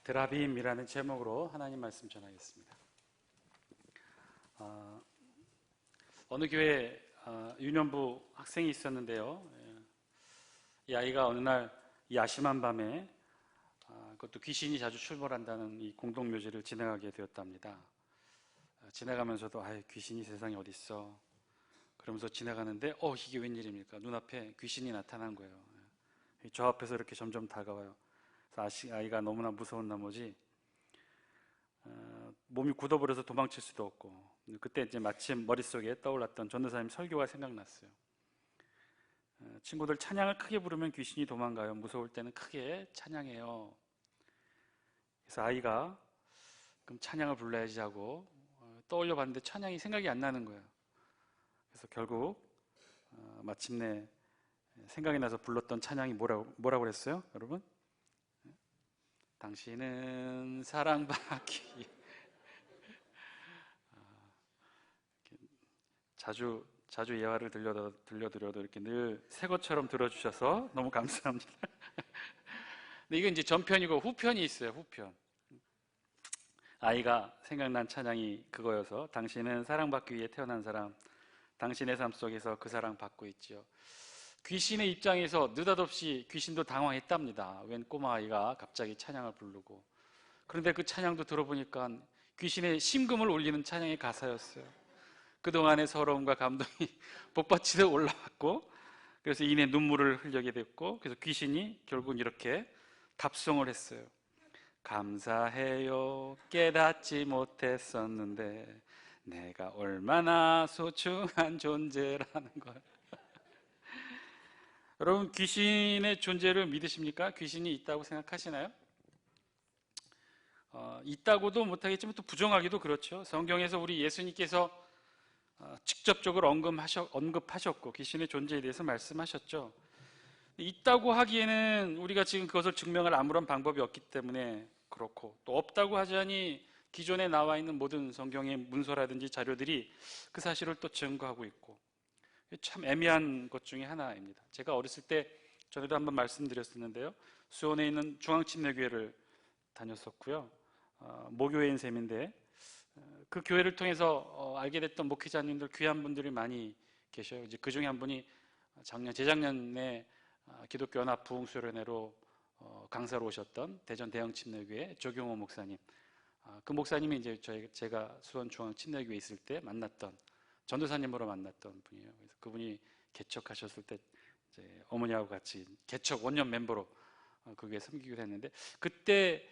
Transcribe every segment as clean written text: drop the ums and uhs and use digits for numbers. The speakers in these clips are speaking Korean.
드라빔이라는 제목으로 하나님 말씀 전하겠습니다. 어느 교회에 유년부 학생이 있었는데요. 이 아이가 어느 날 야심한 밤에 그것도 귀신이 자주 출몰한다는 이 공동묘지를 지나가게 되었답니다. 지나가면서도 귀신이 세상에 어디 있어? 그러면서 지나가는데 이게 웬일입니까? 눈앞에 귀신이 나타난 거예요. 저 앞에서 이렇게 점점 다가와요. 그래서 아이가 너무나 무서운 나머지 몸이 굳어버려서 도망칠 수도 없고, 그때 이제 마침 머릿속에 떠올랐던 전도사님 설교가 생각났어요. 친구들, 찬양을 크게 부르면 귀신이 도망가요. 무서울 때는 크게 찬양해요. 그래서 아이가 그럼 찬양을 불러야지 하고 떠올려 봤는데 찬양이 생각이 안 나는 거예요. 그래서 결국 마침내 생각이 나서 불렀던 찬양이 뭐라고 그랬어요? 여러분? 당신은 사랑받기. 자주 예화를 들려드려도 이렇게 늘 새 것처럼 들어주셔서 너무 감사합니다. 근데 이건 이제 전편이고 후편이 있어요. 후편. 아이가 생각난 찬양이 그거여서, 당신은 사랑받기 위해 태어난 사람, 당신의 삶 속에서 그 사랑 받고 있지요. 귀신의 입장에서 느닷없이 귀신도 당황했답니다. 웬 꼬마 아이가 갑자기 찬양을 부르고. 그런데 그 찬양도 들어보니까 귀신의 심금을 울리는 찬양의 가사였어요. 그동안의 서러움과 감동이 복받치듯 올라왔고, 그래서 이내 눈물을 흘리게 됐고, 그래서 귀신이 결국 이렇게 답송을 했어요. 감사해요, 깨닫지 못했었는데 내가 얼마나 소중한 존재라는 걸. 여러분, 귀신의 존재를 믿으십니까? 귀신이 있다고 생각하시나요? 있다고도 못하겠지만 또 부정하기도 그렇죠. 성경에서 우리 예수님께서 직접적으로 언급하셨고 귀신의 존재에 대해서 말씀하셨죠. 있다고 하기에는 우리가 지금 그것을 증명할 아무런 방법이 없기 때문에 그렇고, 또 없다고 하자니 기존에 나와 있는 모든 성경의 문서라든지 자료들이 그 사실을 또 증거하고 있고, 참 애매한 것 중에 하나입니다. 제가 어렸을 때 전에도 한번 말씀드렸었는데요, 수원에 있는 중앙침례교회를 다녔었고요. 모교회인 셈인데 그 교회를 통해서 알게 됐던 목회자님들, 귀한 분들이 많이 계셔요. 이제 그 중에 한 분이 재작년에 기독교 연합 부흥수련회로 강사로 오셨던 대전 대형침례교회 조경호 목사님. 그 목사님이 이제 제가 수원 중앙침례교회에 있을 때 만났던 전도사님으로 만났던 분이에요. 그래서 그분이 개척하셨을 때 이제 어머니하고 같이 개척 원년 멤버로 그 교회에 섬기기도 했는데, 그때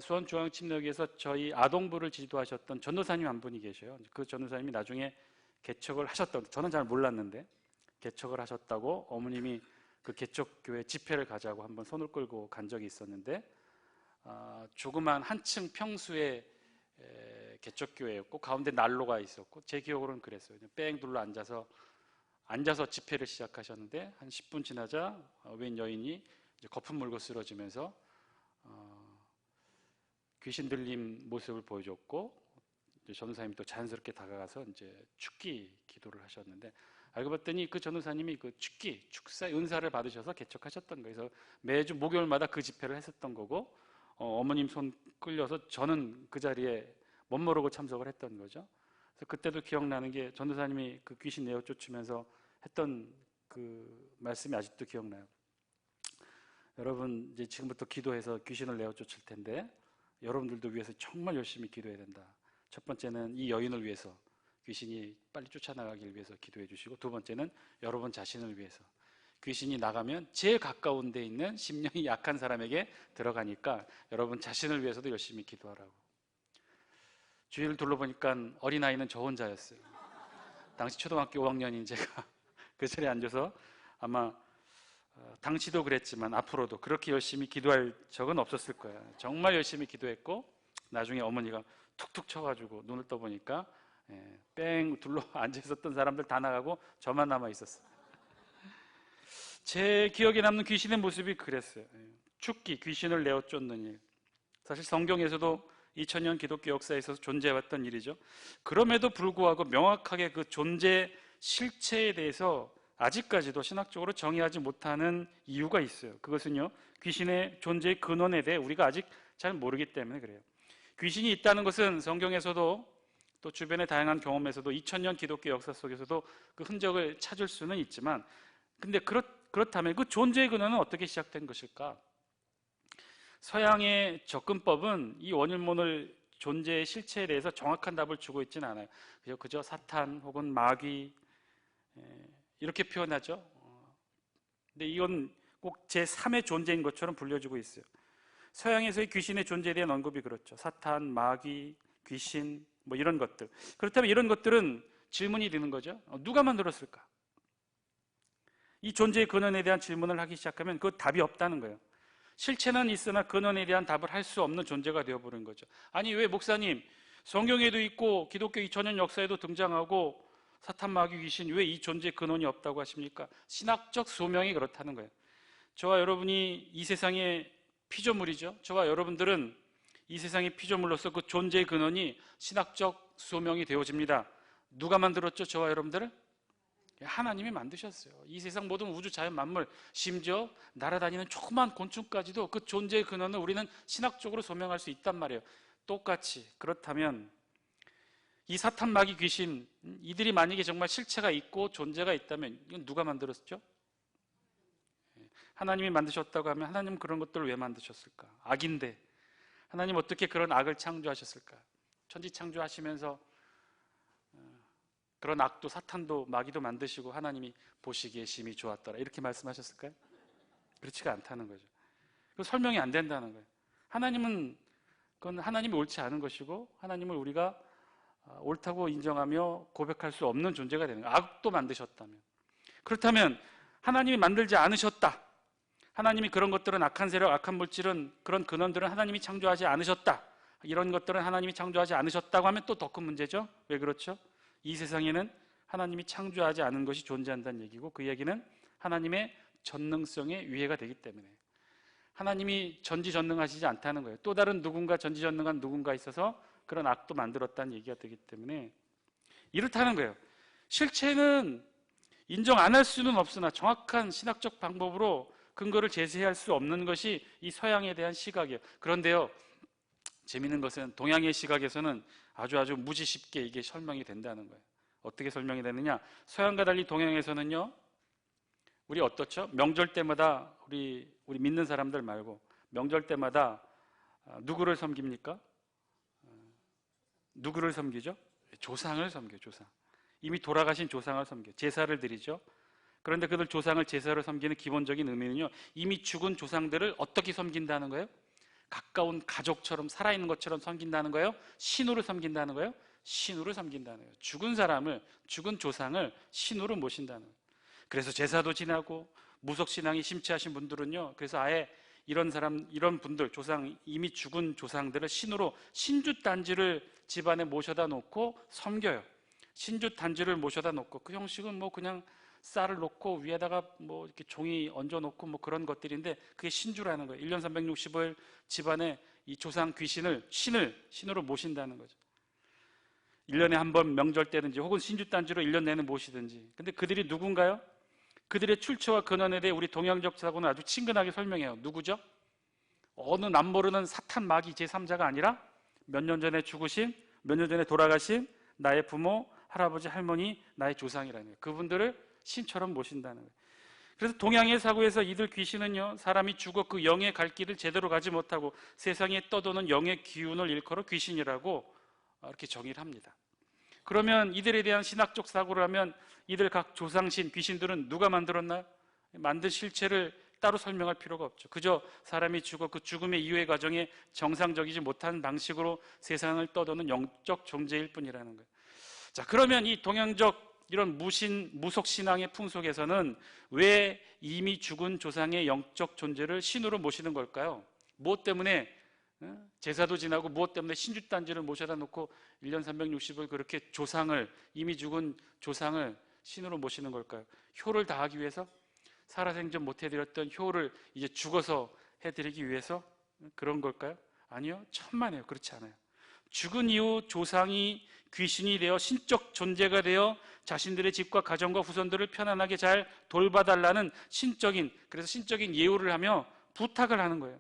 수원 중앙침례교회에서 저희 아동부를 지도하셨던 전도사님 한 분이 계셔요. 그 전도사님이 나중에 개척을 하셨다고, 저는 잘 몰랐는데 개척을 하셨다고 어머님이 그 개척교회 집회를 가자고 한번 손을 끌고 간 적이 있었는데, 조그만 한층 평수의 개척교회였고 가운데 난로가 있었고, 제 기억으로는 그랬어요. 뺑 둘러 앉아서 집회를 시작하셨는데 한 10분 지나자 웬 여인이 이제 거품 물고 쓰러지면서 귀신 들린 모습을 보여줬고, 전도사님이 또 자연스럽게 다가가서 이제 축기 기도를 하셨는데, 알고 봤더니 그 전도사님이 그 축사 은사를 받으셔서 개척하셨던 거예요. 그래서 매주 목요일마다 그 집회를 했었던 거고, 어머님 손 끌려서 저는 그 자리에 멋모르고 참석을 했던 거죠. 그래서 그때도 기억나는 게, 전도사님이 그 귀신 내어 쫓으면서 했던 그 말씀이 아직도 기억나요. 여러분, 이제 지금부터 기도해서 귀신을 내어 쫓을 텐데 여러분들도 위해서 정말 열심히 기도해야 된다. 첫 번째는 이 여인을 위해서, 귀신이 빨리 쫓아나가길 위해서 기도해 주시고, 두 번째는 여러분 자신을 위해서, 귀신이 나가면 제일 가까운 데 있는 심령이 약한 사람에게 들어가니까 여러분 자신을 위해서도 열심히 기도하라고. 주위를 둘러보니까 어린아이는 저 혼자였어요. 당시 초등학교 5학년인 제가 그 자리에 앉아서 아마 당시도 그랬지만 앞으로도 그렇게 열심히 기도할 적은 없었을 거예요. 정말 열심히 기도했고, 나중에 어머니가 툭툭 쳐가지고 눈을 떠보니까 뺑 둘러 앉아있었던 사람들 다 나가고 저만 남아있었어요. 제 기억에 남는 귀신의 모습이 그랬어요. 축기, 귀신을 내어 쫓는 일. 사실 성경에서도 2000년 기독교 역사에서 존재해왔던 일이죠. 그럼에도 불구하고 명확하게 그 존재 실체에 대해서 아직까지도 신학적으로 정의하지 못하는 이유가 있어요. 그것은요, 귀신의 존재의 근원에 대해 우리가 아직 잘 모르기 때문에 그래요. 귀신이 있다는 것은 성경에서도 또 주변의 다양한 경험에서도 2000년 기독교 역사 속에서도 그 흔적을 찾을 수는 있지만, 근데 그렇다면 그 존재의 근원은 어떻게 시작된 것일까? 서양의 접근법은 이 원일몬을 존재의 실체에 대해서 정확한 답을 주고 있지는 않아요. 그저 사탄 혹은 마귀 이렇게 표현하죠. 근데 이건 꼭 제3의 존재인 것처럼 불려지고 있어요. 서양에서의 귀신의 존재에 대한 언급이 그렇죠. 사탄, 마귀, 귀신 뭐 이런 것들. 그렇다면 이런 것들은 질문이 드는 거죠. 누가 만들었을까? 이 존재의 근원에 대한 질문을 하기 시작하면 그 답이 없다는 거예요. 실체는 있으나 근원에 대한 답을 할 수 없는 존재가 되어버린 거죠. 아니 왜 목사님 성경에도 있고 기독교 2000년 역사에도 등장하고 사탄, 마귀, 귀신 왜 이 존재의 근원이 없다고 하십니까? 신학적 소명이 그렇다는 거예요. 저와 여러분이 이 세상의 피조물이죠. 저와 여러분들은 이 세상의 피조물로서 그 존재의 근원이 신학적 소명이 되어집니다. 누가 만들었죠? 저와 여러분들을? 하나님이 만드셨어요. 이 세상 모든 우주 자연 만물, 심지어 날아다니는 조그만 곤충까지도 그 존재의 근원을 우리는 신학적으로 소명할 수 있단 말이에요. 똑같이. 그렇다면 이 사탄, 마귀, 귀신 이들이 만약에 정말 실체가 있고 존재가 있다면 이건 누가 만들었죠? 하나님이 만드셨다고 하면 하나님은 그런 것들을 왜 만드셨을까? 악인데 하나님 어떻게 그런 악을 창조하셨을까? 천지 창조하시면서 그런 악도 사탄도 마귀도 만드시고 하나님이 보시기에 심히 좋았더라 이렇게 말씀하셨을까요? 그렇지가 않다는 거죠. 그 설명이 안 된다는 거예요. 하나님은 그건 하나님이 옳지 않은 것이고 하나님을 우리가 옳다고 인정하며 고백할 수 없는 존재가 되는 거예요. 악도 만드셨다면. 그렇다면 하나님이 만들지 않으셨다. 하나님이 그런 것들은 악한 세력, 악한 물질은 그런 근원들은 하나님이 창조하지 않으셨다. 이런 것들은 하나님이 창조하지 않으셨다고 하면 또 더 큰 문제죠. 왜 그렇죠? 이 세상에는 하나님이 창조하지 않은 것이 존재한다는 얘기고 그 얘기는 하나님의 전능성에 위해가 되기 때문에 하나님이 전지전능하시지 않다는 거예요. 또 다른 누군가 전지전능한 누군가 있어서 그런 악도 만들었다는 얘기가 되기 때문에 이렇다는 거예요. 실체는 인정 안 할 수는 없으나 정확한 신학적 방법으로 근거를 제시할 수 없는 것이 이 서양에 대한 시각이에요. 그런데요, 재미있는 것은 동양의 시각에서는 아주 무지 쉽게 이게 설명이 된다는 거예요. 어떻게 설명이 되느냐? 서양과 달리 동양에서는요, 우리 어떻죠? 명절 때마다 우리 믿는 사람들 말고 명절 때마다 누구를 섬깁니까? 누구를 섬기죠? 조상을 섬겨요. 조상. 이미 돌아가신 조상을 섬겨요. 제사를 드리죠. 그런데 그들 조상을 제사로 섬기는 기본적인 의미는요, 이미 죽은 조상들을 어떻게 섬긴다는 거예요? 가까운 가족처럼 살아있는 것처럼 섬긴다는 거예요? 신으로 섬긴다는 거예요? 신으로 섬긴다는 거예요. 죽은 사람을, 죽은 조상을 신으로 모신다는 거예요. 그래서 제사도 지나고 무속신앙이 심취하신 분들은요, 그래서 아예 이런 분들, 조상, 이미 죽은 조상들을 신으로 신주단지를 집안에 모셔다 놓고 섬겨요. 신주단지를 모셔다 놓고 그 형식은 뭐 그냥 쌀을 놓고 위에다가 뭐 이렇게 종이 얹어 놓고 뭐 그런 것들인데 그게 신주라는 거예요. 1년 365일 집안에 이 조상 귀신을 신으로 모신다는 거죠. 1년에 한 번 명절 때든지 혹은 신주단지로 1년 내내 모시든지. 근데 그들이 누군가요? 그들의 출처와 근원에 대해 우리 동양적 사고는 아주 친근하게 설명해요. 누구죠? 어느 남모르는 사탄 마귀 제3자가 아니라 몇 년 전에 죽으신, 몇 년 전에 돌아가신 나의 부모, 할아버지, 할머니, 나의 조상이라는 거예요. 그분들을 신처럼 모신다는 거예요. 그래서 동양의 사고에서 이들 귀신은요, 사람이 죽어 그 영의 갈 길을 제대로 가지 못하고 세상에 떠도는 영의 기운을 일컬어 귀신이라고 이렇게 정의를 합니다. 그러면 이들에 대한 신학적 사고를 하면 이들 각 조상신, 귀신들은 누가 만들었나요? 만든 실체를 따로 설명할 필요가 없죠. 그저 사람이 죽어 그 죽음의 이후의 과정에 정상적이지 못한 방식으로 세상을 떠도는 영적 존재일 뿐이라는 거예요. 자, 그러면 이 동양적 이런 무속신앙의 풍속에서는 왜 이미 죽은 조상의 영적 존재를 신으로 모시는 걸까요? 무엇 때문에 제사도 지나고 무엇 때문에 신주단지를 모셔다 놓고 1년 360일 그렇게 이미 죽은 조상을 신으로 모시는 걸까요? 효를 다하기 위해서? 살아생전 못 해드렸던 효를 이제 죽어서 해드리기 위해서 그런 걸까요? 아니요, 천만에요. 그렇지 않아요. 죽은 이후 조상이 귀신이 되어 신적 존재가 되어 자신들의 집과 가정과 후손들을 편안하게 잘 돌봐달라는 그래서 신적인 예우를 하며 부탁을 하는 거예요.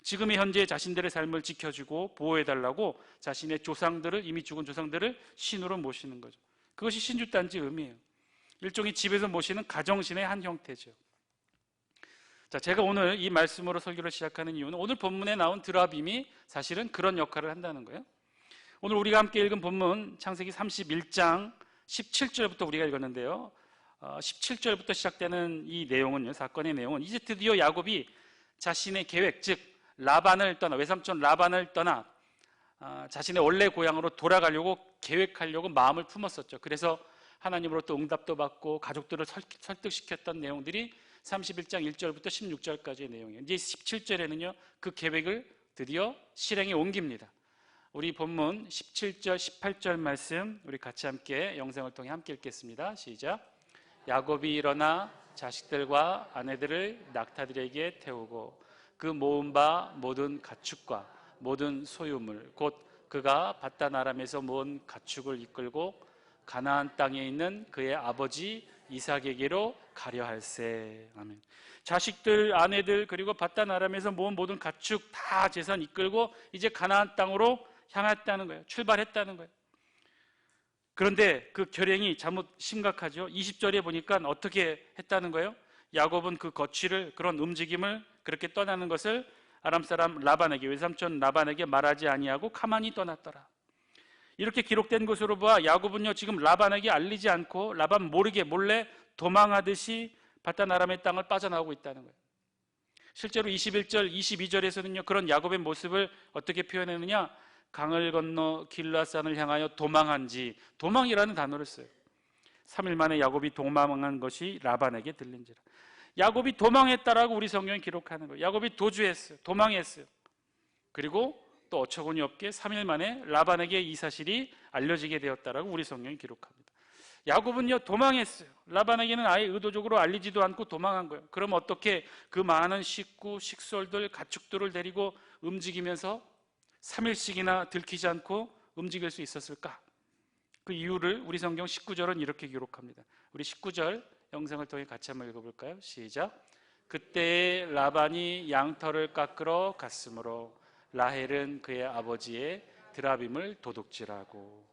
지금의 현재 자신들의 삶을 지켜주고 보호해달라고 자신의 조상들을, 이미 죽은 조상들을 신으로 모시는 거죠. 그것이 신주단지 의미예요. 일종의 집에서 모시는 가정신의 한 형태죠. 자, 제가 오늘 이 말씀으로 설교를 시작하는 이유는 오늘 본문에 나온 드라빔이 사실은 그런 역할을 한다는 거예요. 오늘 우리가 함께 읽은 본문 창세기 31장 17절부터 우리가 읽었는데요. 17절부터 시작되는 이 내용은요, 사건의 내용은 이제 드디어 야곱이 자신의 계획, 즉 외삼촌 라반을 떠나 자신의 원래 고향으로 돌아가려고 계획하려고 마음을 품었었죠. 그래서 하나님으로부터 응답도 받고 가족들을 설득시켰던 내용들이 31장 1절부터 16절까지의 내용이에요. 이제 17절에는요, 그 계획을 드디어 실행에 옮깁니다. 우리 본문 17절, 18절 말씀 우리 같이 함께 영상을 통해 함께 읽겠습니다. 시작. 야곱이 일어나 자식들과 아내들을 낙타들에게 태우고 그 모은 바 모든 가축과 모든 소유물 곧 그가 밧단 아람에서 모은 가축을 이끌고 가나안 땅에 있는 그의 아버지 이삭에게로 가려 할세. 아멘. 자식들, 아내들, 그리고 밧단 아람에서 모은 모든 가축 다 재산 이끌고 이제 가나안 땅으로 향했다는 거예요. 출발했다는 거예요. 그런데 그 결행이 잘못 심각하죠. 20절에 보니까 어떻게 했다는 거예요? 야곱은 그 거취를, 그런 움직임을, 그렇게 떠나는 것을 아람 사람 라반에게, 외삼촌 라반에게 말하지 아니하고 가만히 떠났더라. 이렇게 기록된 것으로 봐 야곱은요, 지금 라반에게 알리지 않고 라반 모르게 몰래 도망하듯이 밧단 아람의 땅을 빠져나오고 있다는 거예요. 실제로 21절, 22절에서는요, 그런 야곱의 모습을 어떻게 표현했느냐? 강을 건너 길라산을 향하여 도망한지, 도망이라는 단어를 써요. 3일 만에 야곱이 도망한 것이 라반에게 들린지라. 야곱이 도망했다라고 우리 성경이 기록하는 거예요. 야곱이 도주했어요. 도망했어요. 그리고 또 어처구니 없게 3일 만에 라반에게 이 사실이 알려지게 되었다라고 우리 성경이 기록합니다. 야곱은요, 도망했어요. 라반에게는 아예 의도적으로 알리지도 않고 도망한 거예요. 그럼 어떻게 그 많은 식구, 식솔들, 가축들을 데리고 움직이면서 3일씩이나 들키지 않고 움직일 수 있었을까? 그 이유를 우리 성경 19절은 이렇게 기록합니다. 우리 19절 영상을 통해 같이 한번 읽어볼까요? 시작. 그때 라반이 양털을 깎으러 갔으므로 라헬은 그의 아버지의 드라빔을 도둑질하고.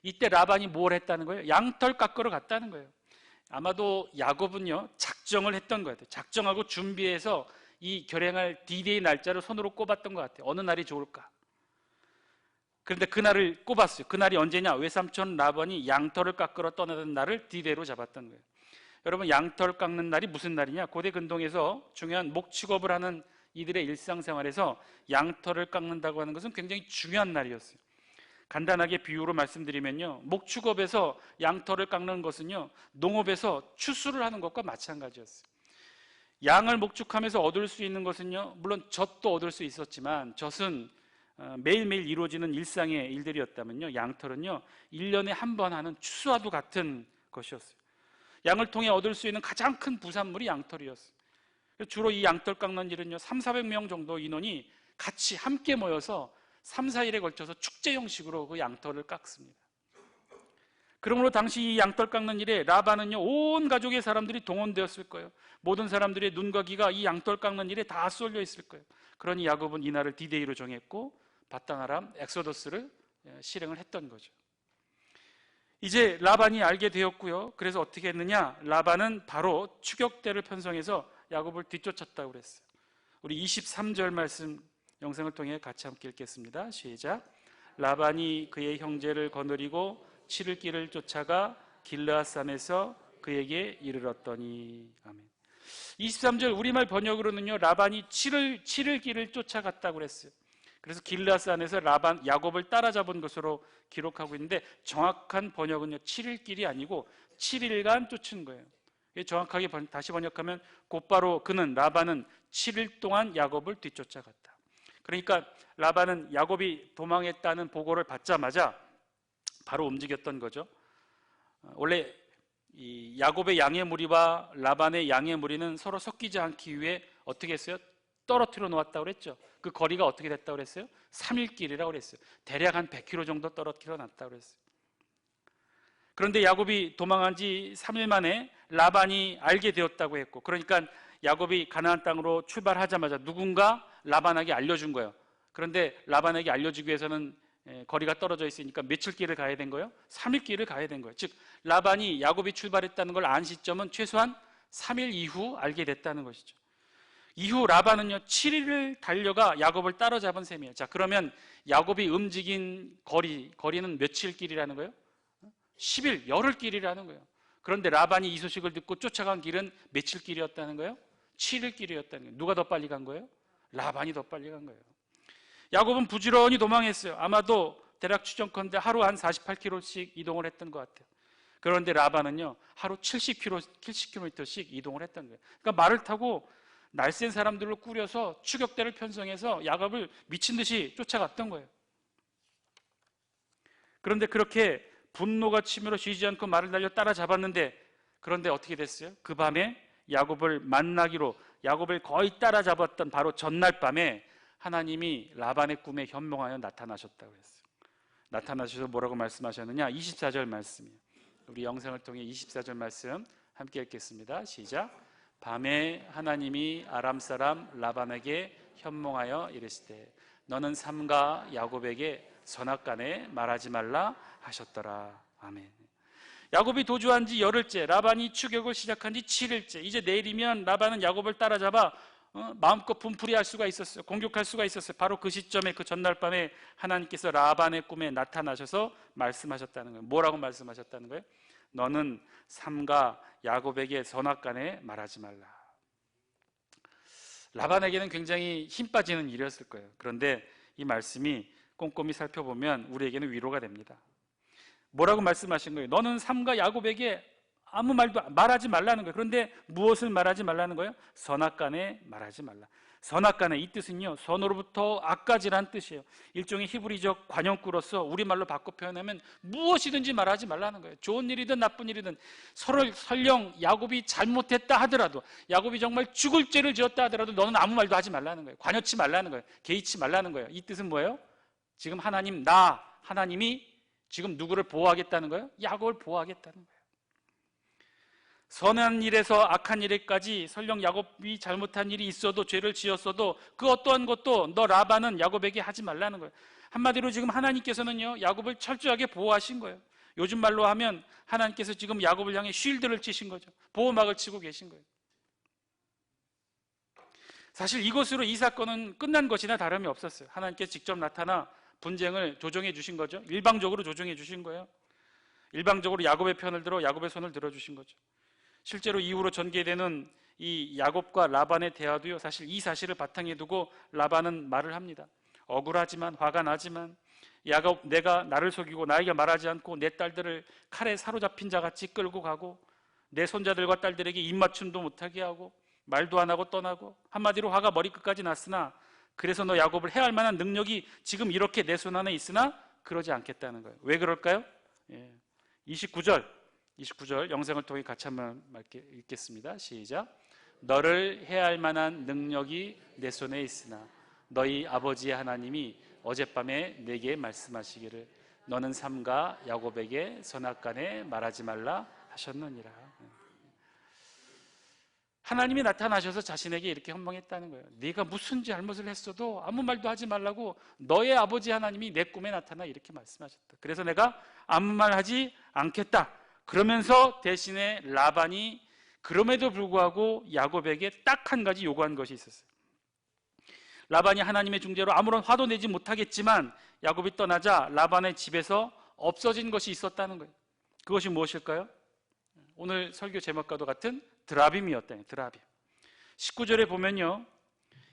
이때 라반이 뭘 했다는 거예요? 양털 깎으러 갔다는 거예요. 아마도 야곱은요, 작정을 했던 것 같아요. 작정하고 준비해서 이 결행할 D-Day 날짜를 손으로 꼽았던 것 같아요. 어느 날이 좋을까? 그런데 그날을 꼽았어요. 그날이 언제냐? 외삼촌 라반이 양털을 깎으러 떠나던 날을 D-Day로 잡았던 거예요. 여러분, 양털 깎는 날이 무슨 날이냐? 고대 근동에서 중요한 목축업을 하는 이들의 일상생활에서 양털을 깎는다고 하는 것은 굉장히 중요한 날이었어요. 간단하게 비유로 말씀드리면요, 목축업에서 양털을 깎는 것은요, 농업에서 추수를 하는 것과 마찬가지였어요. 양을 목축하면서 얻을 수 있는 것은요, 물론 젖도 얻을 수 있었지만 젖은 매일매일 이루어지는 일상의 일들이었다면요, 양털은요 1년에 한 번 하는 추수와도 같은 것이었어요. 양을 통해 얻을 수 있는 가장 큰 부산물이 양털이었어요. 주로 이 양털 깎는 일은요 300~400명 정도 인원이 같이 함께 모여서 3~4일에 걸쳐서 축제 형식으로 그 양털을 깎습니다. 그러므로 당시 이 양털 깎는 일에 라반은요 온 가족의 사람들이 동원되었을 거예요. 모든 사람들의 눈과 귀가 이 양털 깎는 일에 다 쏠려 있을 거예요. 그러니 야곱은 이날을 D-Day로 정했고 밧단 아람 엑소더스를 실행을 했던 거죠. 이제 라반이 알게 되었고요. 그래서 어떻게 했느냐? 라반은 바로 추격대를 편성해서 야곱을 뒤쫓았다고 그랬어요. 우리 23절 말씀 영상을 통해 같이 함께 읽겠습니다. 시작. 라반이 그의 형제를 거느리고 치를 길을 쫓아가 길르앗산에서 그에게 이르렀더니. 아멘. 23절 우리말 번역으로는요 라반이 치를 길을 쫓아갔다고 그랬어요. 그래서 길르앗산에서 야곱을 따라잡은 것으로 기록하고 있는데 정확한 번역은요 7일 길이 아니고 7일간 쫓은 거예요. 정확하게 다시 번역하면 곧바로 라반은 7일 동안 야곱을 뒤쫓아갔다. 그러니까 라반은 야곱이 도망했다는 보고를 받자마자 바로 움직였던 거죠. 원래 이 야곱의 양의 무리와 라반의 양의 무리는 서로 섞이지 않기 위해 어떻게 했어요? 떨어뜨려 놓았다고 그랬죠. 그 거리가 어떻게 됐다고 그랬어요? 3일 길이라고 그랬어요. 대략 한 100km 정도 떨어뜨려 놨다고 그랬어요. 그런데 야곱이 도망한 지 3일 만에 라반이 알게 되었다고 했고, 그러니까 야곱이 가나안 땅으로 출발하자마자 누군가 라반에게 알려준 거예요. 그런데 라반에게 알려주기 위해서는 거리가 떨어져 있으니까 며칠 길을 가야 된 거예요? 3일 길을 가야 된 거예요. 즉 라반이 야곱이 출발했다는 걸 안 시점은 최소한 3일 이후 알게 됐다는 것이죠. 이후 라반은요 7일을 달려가 야곱을 따라잡은 셈이에요. 자, 그러면 야곱이 움직인 거리는 며칠 길이라는 거예요? 10일, 열흘 길이라는 거예요. 그런데 라반이 이 소식을 듣고 쫓아간 길은 며칠 길이었다는 거예요? 7일 길이었다는 거예요. 누가 더 빨리 간 거예요? 라반이 더 빨리 간 거예요. 야곱은 부지런히 도망했어요. 아마도 대략 추정컨대 하루 한 48km씩 이동을 했던 것 같아요. 그런데 라반은요 하루 70km씩 이동을 했던 거예요. 그러니까 말을 타고 날쌘 사람들로 꾸려서 추격대를 편성해서 야곱을 미친 듯이 쫓아갔던 거예요. 그런데 그렇게 분노가 치밀어 쉬지 않고 말을 달려 따라잡았는데, 그런데 어떻게 됐어요? 그 밤에 야곱을 만나기로, 야곱을 거의 따라잡았던 바로 전날 밤에 하나님이 라반의 꿈에 현몽하여 나타나셨다고 했어요. 나타나셔서 뭐라고 말씀하셨느냐? 24절 말씀이에요. 우리 영상을 통해 24절 말씀 함께 읽겠습니다. 시작. 밤에 하나님이 아람 사람 라반에게 현몽하여 이르시되 너는 삼가 야곱에게 선악간에 말하지 말라 하셨더라. 아멘. 야곱이 도주한 지 열흘째, 라반이 추격을 시작한 지 7일째. 이제 내일이면 라반은 야곱을 따라잡아 마음껏 분풀이할 수가 있었어요. 공격할 수가 있었어요. 바로 그 시점에, 그 전날 밤에 하나님께서 라반의 꿈에 나타나셔서 말씀하셨다는 거예요. 뭐라고 말씀하셨다는 거예요? 너는 삼가 야곱에게 선악간에 말하지 말라. 라반에게는 굉장히 힘 빠지는 일이었을 거예요. 그런데 이 말씀이 꼼꼼히 살펴보면 우리에게는 위로가 됩니다. 뭐라고 말씀하신 거예요? 너는 삼가 야곱에게 아무 말도 말하지 말라는 거예요. 그런데 무엇을 말하지 말라는 거예요? 선악간에 말하지 말라. 선악간에, 이 뜻은요 선으로부터 악까지란 뜻이에요. 일종의 히브리적 관용구로서 우리말로 바꿔 표현하면 무엇이든지 말하지 말라는 거예요. 좋은 일이든 나쁜 일이든, 설령 야곱이 잘못했다 하더라도, 야곱이 정말 죽을 죄를 지었다 하더라도 너는 아무 말도 하지 말라는 거예요. 관여치 말라는 거예요. 개의치 말라는 거예요. 이 뜻은 뭐예요? 지금 하나님이 지금 누구를 보호하겠다는 거예요? 야곱을 보호하겠다는 거예요. 선한 일에서 악한 일에까지, 설령 야곱이 잘못한 일이 있어도, 죄를 지었어도 그 어떠한 것도 너 라반은 야곱에게 하지 말라는 거예요. 한마디로 지금 하나님께서는요 야곱을 철저하게 보호하신 거예요. 요즘 말로 하면 하나님께서 지금 야곱을 향해 쉴드를 치신 거죠. 보호막을 치고 계신 거예요. 사실 이것으로 이 사건은 끝난 것이나 다름이 없었어요. 하나님께서 직접 나타나 분쟁을 조정해 주신 거죠. 일방적으로 조정해 주신 거예요. 일방적으로 야곱의 편을 들어 야곱의 손을 들어주신 거죠. 실제로 이후로 전개되는 이 야곱과 라반의 대화도요 사실 이 사실을 바탕에 두고 라반은 말을 합니다. 억울하지만, 화가 나지만, 야곱, 내가 나를 속이고 나에게 말하지 않고 내 딸들을 칼에 사로잡힌 자같이 끌고 가고 내 손자들과 딸들에게 입맞춤도 못하게 하고 말도 안 하고 떠나고, 한마디로 화가 머리끝까지 났으나, 그래서 너 야곱을 해할 만한 능력이 지금 이렇게 내 손 안에 있으나 그러지 않겠다는 거예요. 왜 그럴까요? 29절 영상을 통해 같이 한번 읽겠습니다. 시작. 너를 해할 만한 능력이 내 손에 있으나 너희 아버지의 하나님이 어젯밤에 내게 말씀하시기를 너는 삼가 야곱에게 선악간에 말하지 말라 하셨느니라. 하나님이 나타나셔서 자신에게 이렇게 헌명했다는 거예요. 네가 무슨 잘못을 했어도 아무 말도 하지 말라고 너의 아버지 하나님이 내 꿈에 나타나 이렇게 말씀하셨다. 그래서 내가 아무 말 하지 않겠다. 그러면서 대신에 라반이 그럼에도 불구하고 야곱에게 딱 한 가지 요구한 것이 있었어요. 라반이 하나님의 중재로 아무런 화도 내지 못하겠지만 야곱이 떠나자 라반의 집에서 없어진 것이 있었다는 거예요. 그것이 무엇일까요? 오늘 설교 제목과도 같은 드라빔이었다는 거예요. 드라빔. 19절에 보면요,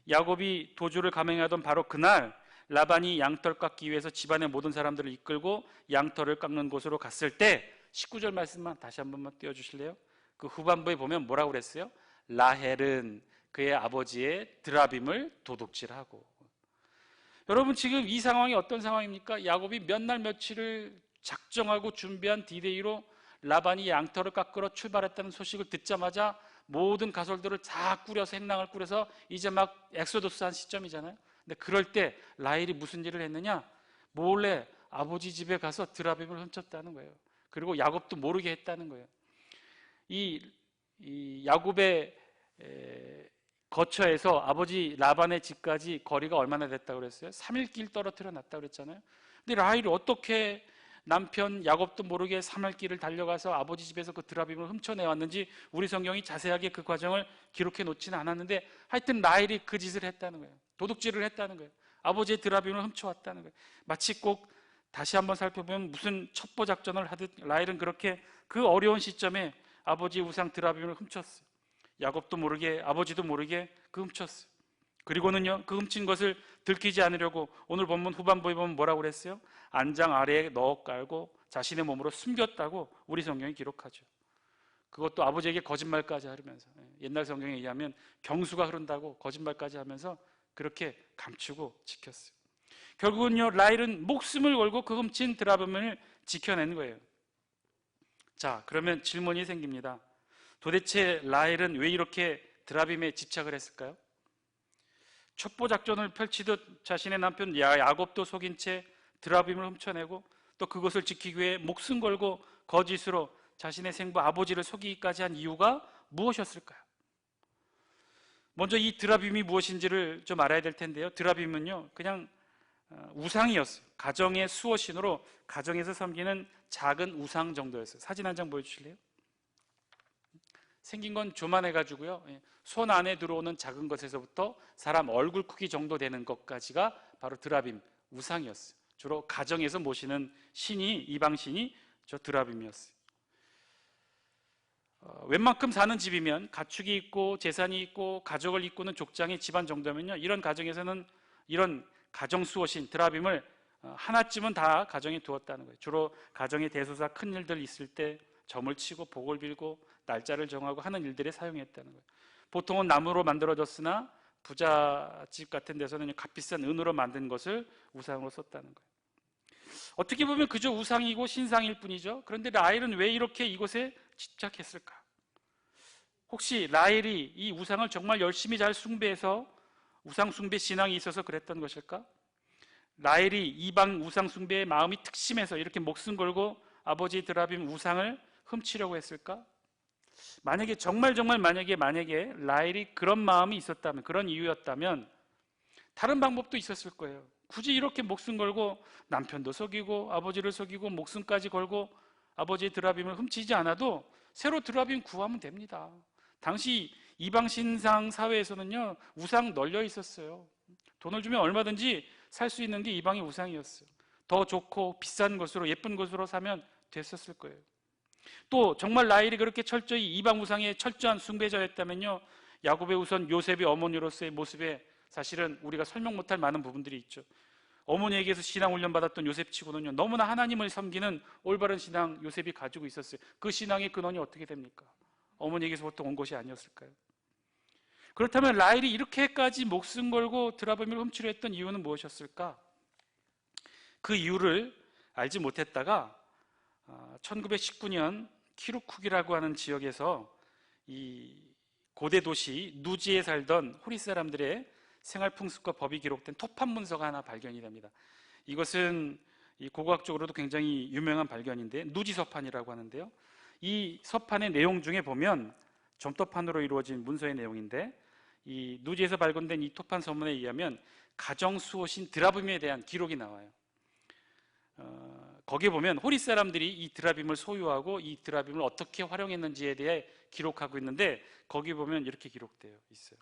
야곱이 도주를 감행하던 바로 그날 라반이 양털 깎기 위해서 집안의 모든 사람들을 이끌고 양털을 깎는 곳으로 갔을 때, 19절 말씀만 다시 한 번만 띄워주실래요? 그 후반부에 보면 뭐라고 그랬어요? 라헬은 그의 아버지의 드라빔을 도둑질하고. 여러분, 지금 이 상황이 어떤 상황입니까? 야곱이 몇 날 며칠을 작정하고 준비한 디데이로 라반이 양털을 깎으러 출발했다는 소식을 듣자마자 모든 가솔들을 다 꾸려서 행랑을 꾸려서 이제 막 엑소더스한 시점이잖아요. 근데 그럴 때 라헬이 무슨 일을 했느냐? 몰래 아버지 집에 가서 드라빔을 훔쳤다는 거예요. 그리고 야곱도 모르게 했다는 거예요. 이 야곱의 거처에서 아버지 라반의 집까지 거리가 얼마나 됐다고 그랬어요? 3일 길 떨어뜨려 놨다고 그랬잖아요. 근데 라헬이 어떻게 남편 야곱도 모르게 3일 길을 달려가서 아버지 집에서 그 드라빔을 훔쳐내왔는지 우리 성경이 자세하게 그 과정을 기록해 놓지는 않았는데, 하여튼 라헬이 그 짓을 했다는 거예요. 도둑질을 했다는 거예요. 아버지의 드라빔을 훔쳐왔다는 거예요. 마치 꼭 다시 한번 살펴보면 무슨 첩보 작전을 하듯 라헬은 그렇게 그 어려운 시점에 아버지의 우상 드라빔을 훔쳤어요. 야곱도 모르게, 아버지도 모르게 그 훔쳤어요. 그리고는요, 그 훔친 것을 들키지 않으려고 오늘 본문 후반부에 보면 뭐라고 그랬어요? 안장 아래에 넣어 깔고 자신의 몸으로 숨겼다고 우리 성경이 기록하죠. 그것도 아버지에게 거짓말까지 하면서, 옛날 성경에 의하면 경수가 흐른다고 거짓말까지 하면서 그렇게 감추고 지켰어요. 결국은요, 라헬은 목숨을 걸고 그 훔친 드라빔을 지켜낸 거예요. 자, 그러면 질문이 생깁니다. 도대체 라헬은 왜 이렇게 드라빔에 집착을 했을까요? 첩보 작전을 펼치듯 자신의 남편 야곱도 속인 채 드라빔을 훔쳐내고 또 그것을 지키기 위해 목숨 걸고 거짓으로 자신의 생부 아버지를 속이기까지 한 이유가 무엇이었을까요? 먼저 이 드라빔이 무엇인지를 좀 알아야 될 텐데요. 드라빔은요, 그냥 우상이었어요. 가정의 수호신으로 가정에서 섬기는 작은 우상 정도였어요. 사진 한 장 보여주실래요? 생긴 건 조만해가지고요, 손 안에 들어오는 작은 것에서부터 사람 얼굴 크기 정도 되는 것까지가 바로 드라빔, 우상이었어요. 주로 가정에서 모시는 신이, 이방신이 저 드라빔이었어요. 웬만큼 사는 집이면 가축이 있고 재산이 있고 가족을 이꾸는 족장의 집안 정도면요, 이런 가정에서는 이런 가정 수호신 드라빔을 하나쯤은 다 가정에 두었다는 거예요. 주로 가정의 대소사 큰 일들 있을 때 점을 치고 복을 빌고 날짜를 정하고 하는 일들에 사용했다는 거예요. 보통은 나무로 만들어졌으나 부잣집 같은 데서는 값비싼 은으로 만든 것을 우상으로 썼다는 거예요. 어떻게 보면 그저 우상이고 신상일 뿐이죠. 그런데 라헬은 왜 이렇게 이곳에 집착했을까? 혹시 라헬이 이 우상을 정말 열심히 잘 숭배해서 우상 숭배 신앙이 있어서 그랬던 것일까? 라헬이 이방 우상 숭배의 마음이 특심해서 이렇게 목숨 걸고 아버지 드라빔 우상을 훔치려고 했을까? 만약에 만약에 라헬이 그런 마음이 있었다면, 그런 이유였다면 다른 방법도 있었을 거예요. 굳이 이렇게 목숨 걸고 남편도 속이고 아버지를 속이고 목숨까지 걸고 아버지의 드라빔을 훔치지 않아도 새로 드라빔 구하면 됩니다. 당시 이방 신상 사회에서는요, 우상 널려 있었어요. 돈을 주면 얼마든지 살 수 있는 게 이방의 우상이었어요. 더 좋고 비싼 것으로, 예쁜 것으로 사면 됐었을 거예요. 또 정말 라헬이 그렇게 철저히 이방 우상의 철저한 숭배자였다면요, 야곱의 우선 요셉의 어머니로서의 모습에 사실은 우리가 설명 못할 많은 부분들이 있죠. 어머니에게서 신앙 훈련 받았던 요셉치고는요, 너무나 하나님을 섬기는 올바른 신앙 요셉이 가지고 있었어요. 그 신앙의 근원이 어떻게 됩니까? 어머니에게서부터 온 것이 아니었을까요? 그렇다면 라헬이 이렇게까지 목숨 걸고 드라빔을 훔치려 했던 이유는 무엇이었을까? 그 이유를 알지 못했다가 1919년 키루쿡이라고 하는 지역에서 이 고대 도시 누지에 살던 호리 사람들의 생활 풍습과 법이 기록된 토판 문서가 하나 발견이 됩니다. 이것은 고고학적으로도 굉장히 유명한 발견인데 누지 서판이라고 하는데요. 이 서판의 내용 중에 보면 점토판으로 이루어진 문서의 내용인데, 이 누지에서 발견된 이 토판 서문에 의하면 가정 수호신 드라빔에 대한 기록이 나와요. 거기에 보면 호리 사람들이 이 드라빔을 소유하고 이 드라빔을 어떻게 활용했는지에 대해 기록하고 있는데, 거기 보면 이렇게 기록되어 있어요.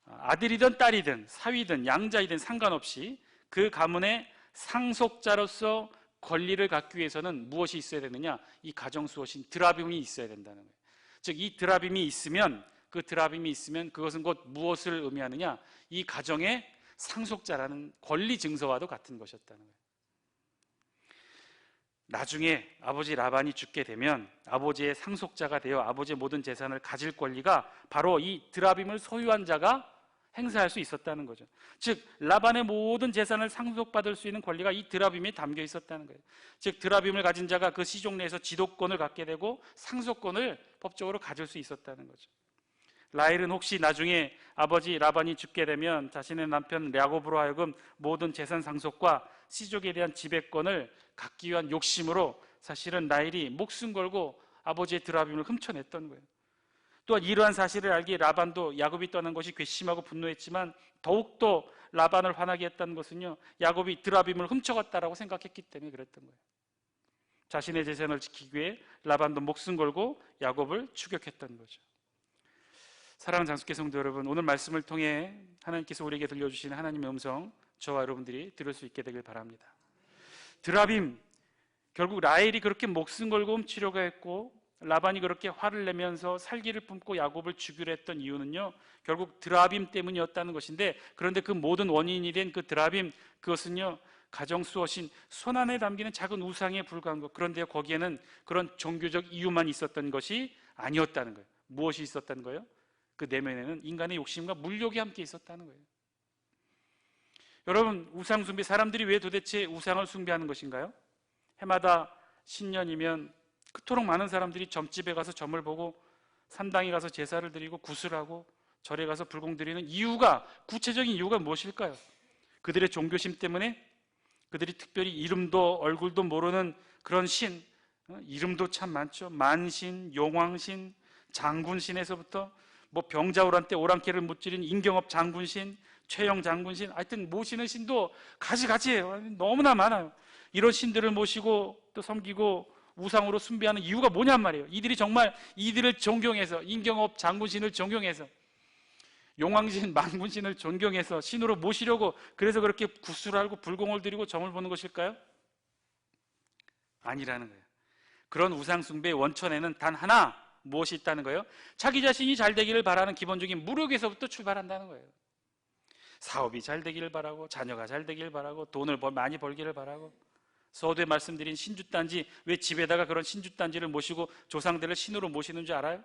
아들이든 딸이든 사위든 양자이든 상관없이 그 가문의 상속자로서 권리를 갖기 위해서는 무엇이 있어야 되느냐? 이 가정수호신 드라빔이 있어야 된다는 거예요. 즉, 이 드라빔이 있으면, 그것은 곧 무엇을 의미하느냐? 이 가정의 상속자라는 권리 증서와도 같은 것이었다는 거예요. 나중에 아버지 라반이 죽게 되면 아버지의 상속자가 되어 아버지의 모든 재산을 가질 권리가 바로 이 드라빔을 소유한 자가 행사할 수 있었다는 거죠. 즉, 라반의 모든 재산을 상속받을 수 있는 권리가 이 드라빔에 담겨 있었다는 거예요. 즉, 드라빔을 가진 자가 그 시종 내에서 지도권을 갖게 되고 상속권을 법적으로 가질 수 있었다는 거죠. 라헬은 혹시 나중에 아버지 라반이 죽게 되면 자신의 남편 야곱으로 하여금 모든 재산 상속과 씨족에 대한 지배권을 갖기 위한 욕심으로 사실은 라헬이 목숨 걸고 아버지의 드라빔을 훔쳐냈던 거예요. 또한 이러한 사실을 알기에 라반도 야곱이 떠난 것이 괘씸하고 분노했지만 더욱더 라반을 화나게 했다는 것은요, 야곱이 드라빔을 훔쳐갔다라고 생각했기 때문에 그랬던 거예요. 자신의 재산을 지키기 위해 라반도 목숨 걸고 야곱을 추격했던 거죠. 사랑하는 장수께 성도 여러분, 오늘 말씀을 통해 하나님께서 우리에게 들려주시는 하나님의 음성, 저와 여러분들이 들을 수 있게 되길 바랍니다. 드라빔, 결국 라헬이 그렇게 목숨 걸고 훔치려고 했고 라반이 그렇게 화를 내면서 살기를 품고 야곱을 죽이려 했던 이유는요, 결국 드라빔 때문이었다는 것인데, 그런데 그 모든 원인이 된 그 드라빔, 그것은요 가정 수호신 손 안에 담기는 작은 우상에 불과한 것, 그런데 거기에는 그런 종교적 이유만 있었던 것이 아니었다는 거예요. 무엇이 있었다는 거예요? 그 내면에는 인간의 욕심과 물욕이 함께 있었다는 거예요. 여러분, 우상 숭배, 사람들이 왜 도대체 우상을 숭배하는 것인가요? 해마다 신년이면 그토록 많은 사람들이 점집에 가서 점을 보고 산당에 가서 제사를 드리고 구슬하고 절에 가서 불공 드리는 이유가, 구체적인 이유가 무엇일까요? 그들의 종교심 때문에? 그들이 특별히 이름도 얼굴도 모르는 그런 신, 이름도 참 많죠. 만신, 용왕신, 장군신에서부터 뭐 병자호란 때 오랑캐를 무찌른 임경업 장군신, 최영 장군신, 하여튼 모시는 신도 가지가지예요. 너무나 많아요. 이런 신들을 모시고 또 섬기고 우상으로 숭배하는 이유가 뭐냔 말이에요. 이들이 정말 이들을 존경해서, 임경업 장군신을 존경해서, 용왕신, 만군신을 존경해서 신으로 모시려고 그래서 그렇게 구슬하고 불공을 드리고 점을 보는 것일까요? 아니라는 거예요. 그런 우상 숭배의 원천에는 단 하나, 무엇이 있다는 거예요? 자기 자신이 잘 되기를 바라는 기본적인 무력에서부터 출발한다는 거예요. 사업이 잘 되기를 바라고, 자녀가 잘 되기를 바라고, 돈을 많이 벌기를 바라고. 서두에 말씀드린 신주단지, 왜 집에다가 그런 신주단지를 모시고 조상들을 신으로 모시는 줄 알아요?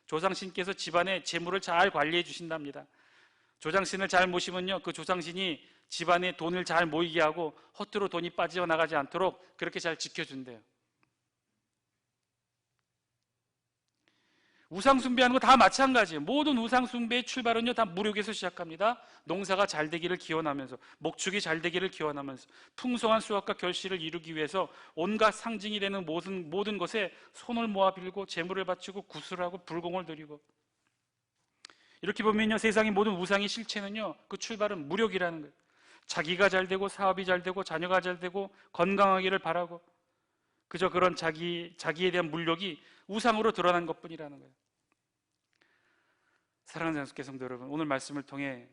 조상신께서 집안의 재물을 잘 관리해 주신답니다. 조상신을 잘 모시면요, 그 조상신이 집안에 돈을 잘 모이게 하고 허투루 돈이 빠져나가지 않도록 그렇게 잘 지켜준대요. 우상 숭배하는 거 다 마찬가지예요. 모든 우상 숭배의 출발은요 다 무력에서 시작합니다. 농사가 잘 되기를 기원하면서, 목축이 잘 되기를 기원하면서, 풍성한 수확과 결실을 이루기 위해서 온갖 상징이 되는 모든 것에 손을 모아 빌고 제물을 바치고 구슬하고 불공을 드리고, 이렇게 보면요 세상의 모든 우상의 실체는요 그 출발은 무력이라는 거예요. 자기가 잘 되고 사업이 잘 되고 자녀가 잘 되고 건강하기를 바라고, 그저 그런 자기에 대한 물욕이 우상으로 드러난 것뿐이라는 거예요. 사랑하는 장수께 성도 여러분, 오늘 말씀을 통해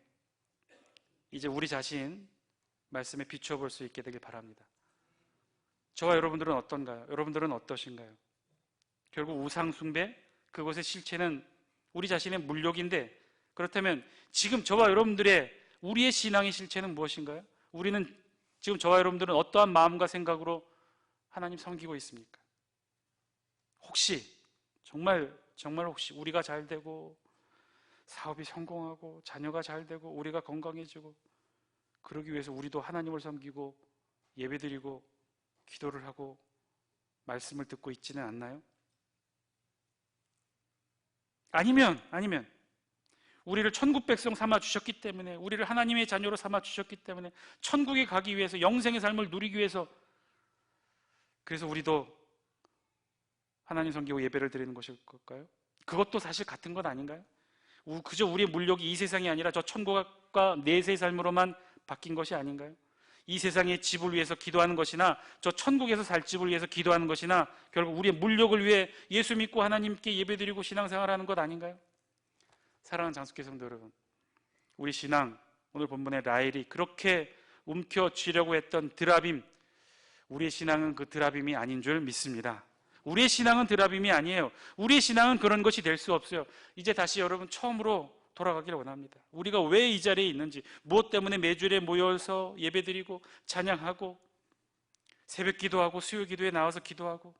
이제 우리 자신 말씀에 비추어 볼 수 있게 되길 바랍니다. 저와 여러분들은 어떤가요? 여러분들은 어떠신가요? 결국 우상 숭배, 그것의 실체는 우리 자신의 물욕인데, 그렇다면 지금 저와 여러분들의 우리의 신앙의 실체는 무엇인가요? 우리는 지금 저와 여러분들은 어떠한 마음과 생각으로 하나님 섬기고 있습니까? 혹시 정말 혹시 우리가 잘 되고 사업이 성공하고 자녀가 잘 되고 우리가 건강해지고 그러기 위해서 우리도 하나님을 섬기고 예배드리고 기도를 하고 말씀을 듣고 있지는 않나요? 아니면 우리를 천국 백성 삼아 주셨기 때문에, 우리를 하나님의 자녀로 삼아 주셨기 때문에 천국에 가기 위해서, 영생의 삶을 누리기 위해서, 그래서 우리도 하나님 섬기고 예배를 드리는 것일 걸까요? 그것도 사실 같은 것 아닌가요? 그저 우리의 물욕이 이 세상이 아니라 저 천국과 내세의 삶으로만 바뀐 것이 아닌가요? 이 세상의 집을 위해서 기도하는 것이나 저 천국에서 살 집을 위해서 기도하는 것이나 결국 우리의 물욕을 위해 예수 믿고 하나님께 예배드리고 신앙생활하는 것 아닌가요? 사랑하는 장수께 성도 여러분, 우리 신앙, 오늘 본문의 라헬이 그렇게 움켜쥐려고 했던 드라빔, 우리의 신앙은 그 드라빔이 아닌 줄 믿습니다. 우리의 신앙은 드라빔이 아니에요. 우리의 신앙은 그런 것이 될 수 없어요. 이제 다시 여러분 처음으로 돌아가기를 원합니다. 우리가 왜 이 자리에 있는지, 무엇 때문에 매주일에 모여서 예배드리고 찬양하고 새벽 기도하고 수요 기도에 나와서 기도하고,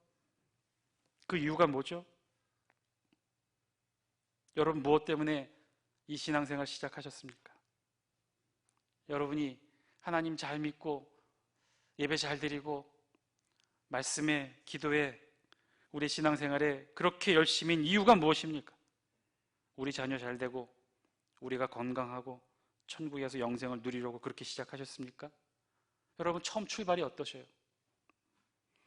그 이유가 뭐죠? 여러분 무엇 때문에 이 신앙생활 시작하셨습니까? 여러분이 하나님 잘 믿고 예배 잘 드리고 말씀에, 기도에, 우리 신앙생활에 그렇게 열심인 이유가 무엇입니까? 우리 자녀 잘 되고 우리가 건강하고 천국에서 영생을 누리려고 그렇게 시작하셨습니까? 여러분, 처음 출발이 어떠셔요?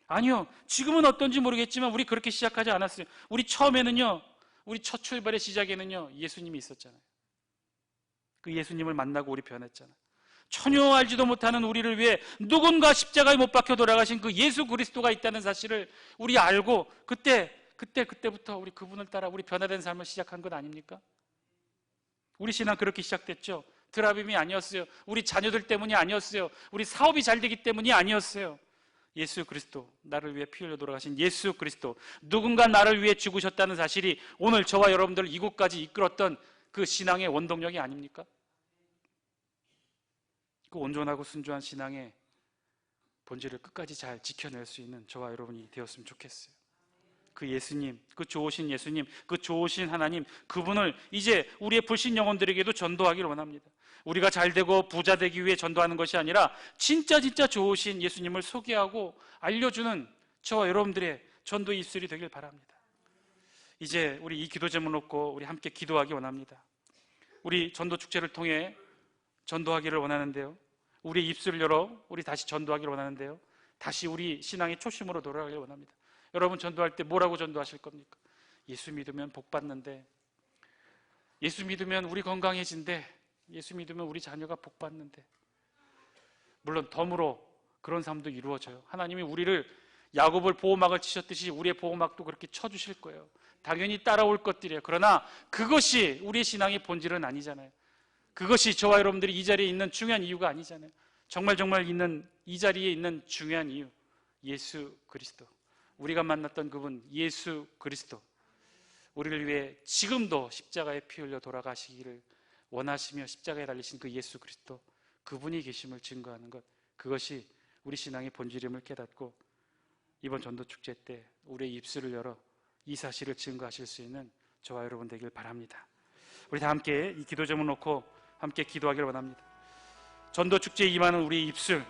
아니요, 지금은 어떤지 모르겠지만 우리 그렇게 시작하지 않았어요. 우리 처음에는요, 우리 첫 출발의 시작에는요, 예수님이 있었잖아요. 그 예수님을 만나고 우리 변했잖아요. 전혀 알지도 못하는 우리를 위해 누군가 십자가에 못 박혀 돌아가신 그 예수 그리스도가 있다는 사실을 우리 알고 그때부터 우리 그분을 따라 우리 변화된 삶을 시작한 것 아닙니까? 우리 신앙 그렇게 시작됐죠. 드라빔이 아니었어요. 우리 자녀들 때문이 아니었어요. 우리 사업이 잘 되기 때문이 아니었어요. 예수 그리스도, 나를 위해 피 흘려 돌아가신 예수 그리스도, 누군가 나를 위해 죽으셨다는 사실이 오늘 저와 여러분들을 이곳까지 이끌었던 그 신앙의 원동력이 아닙니까? 그 온전하고 순수한 신앙의 본질을 끝까지 잘 지켜낼 수 있는 저와 여러분이 되었으면 좋겠어요. 그 예수님, 그 좋으신 예수님, 그 좋으신 하나님, 그분을 이제 우리의 불신 영혼들에게도 전도하기를 원합니다. 우리가 잘 되고 부자 되기 위해 전도하는 것이 아니라 진짜 좋으신 예수님을 소개하고 알려주는 저와 여러분들의 전도 입술이 되길 바랍니다. 이제 우리 이 기도 제목 놓고 우리 함께 기도하기 원합니다. 우리 전도 축제를 통해 전도하기를 원하는데요, 우리 입술을 열어 우리 다시 전도하기를 원하는데요, 다시 우리 신앙의 초심으로 돌아가기를 원합니다. 여러분, 전도할 때 뭐라고 전도하실 겁니까? 예수 믿으면 복 받는데, 예수 믿으면 우리 건강해진대, 예수 믿으면 우리 자녀가 복 받는데. 물론 덤으로 그런 삶도 이루어져요. 하나님이 우리를 야곱을 보호막을 치셨듯이 우리의 보호막도 그렇게 쳐주실 거예요. 당연히 따라올 것들이에요. 그러나 그것이 우리의 신앙의 본질은 아니잖아요. 그것이 저와 여러분들이 이 자리에 있는 중요한 이유가 아니잖아요. 정말 있는 이 자리에 있는 중요한 이유, 예수 그리스도, 우리가 만났던 그분 예수 그리스도, 우리를 위해 지금도 십자가에 피 흘려 돌아가시기를 원하시며 십자가에 달리신 그 예수 그리스도, 그분이 계심을 증거하는 것, 그것이 우리 신앙의 본질임을 깨닫고 이번 전도축제 때 우리의 입술을 열어 이 사실을 증거하실 수 있는 저와 여러분 되길 바랍니다. 우리 다 함께 이 기도 제목 놓고 함께 기도하기를 원합니다. 전도축제에 임하는 우리의 입술,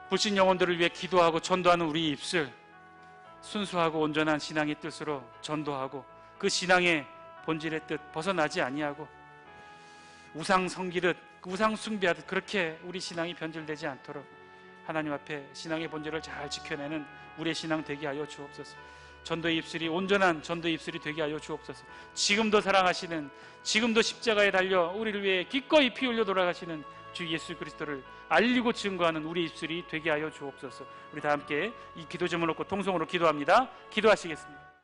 불신 영혼들을 위해 기도하고 전도하는 우리의 입술, 순수하고 온전한 신앙의 뜻으로 전도하고 그 신앙의 본질의 뜻 벗어나지 아니하고 우상 섬기듯, 우상 숭배하듯 그렇게 우리 신앙이 변질되지 않도록 하나님 앞에 신앙의 본질을 잘 지켜내는 우리의 신앙 되게 하여 주옵소서. 전도의 입술이 온전한 전도의 입술이 되게 하여 주옵소서. 지금도 사랑하시는, 지금도 십자가에 달려 우리를 위해 기꺼이 피 흘려 돌아가시는 주 예수 그리스도를 알리고 증거하는 우리 입술이 되게 하여 주옵소서. 우리 다 함께 이 기도 제목을 놓고 통성으로 기도합니다. 기도하시겠습니다.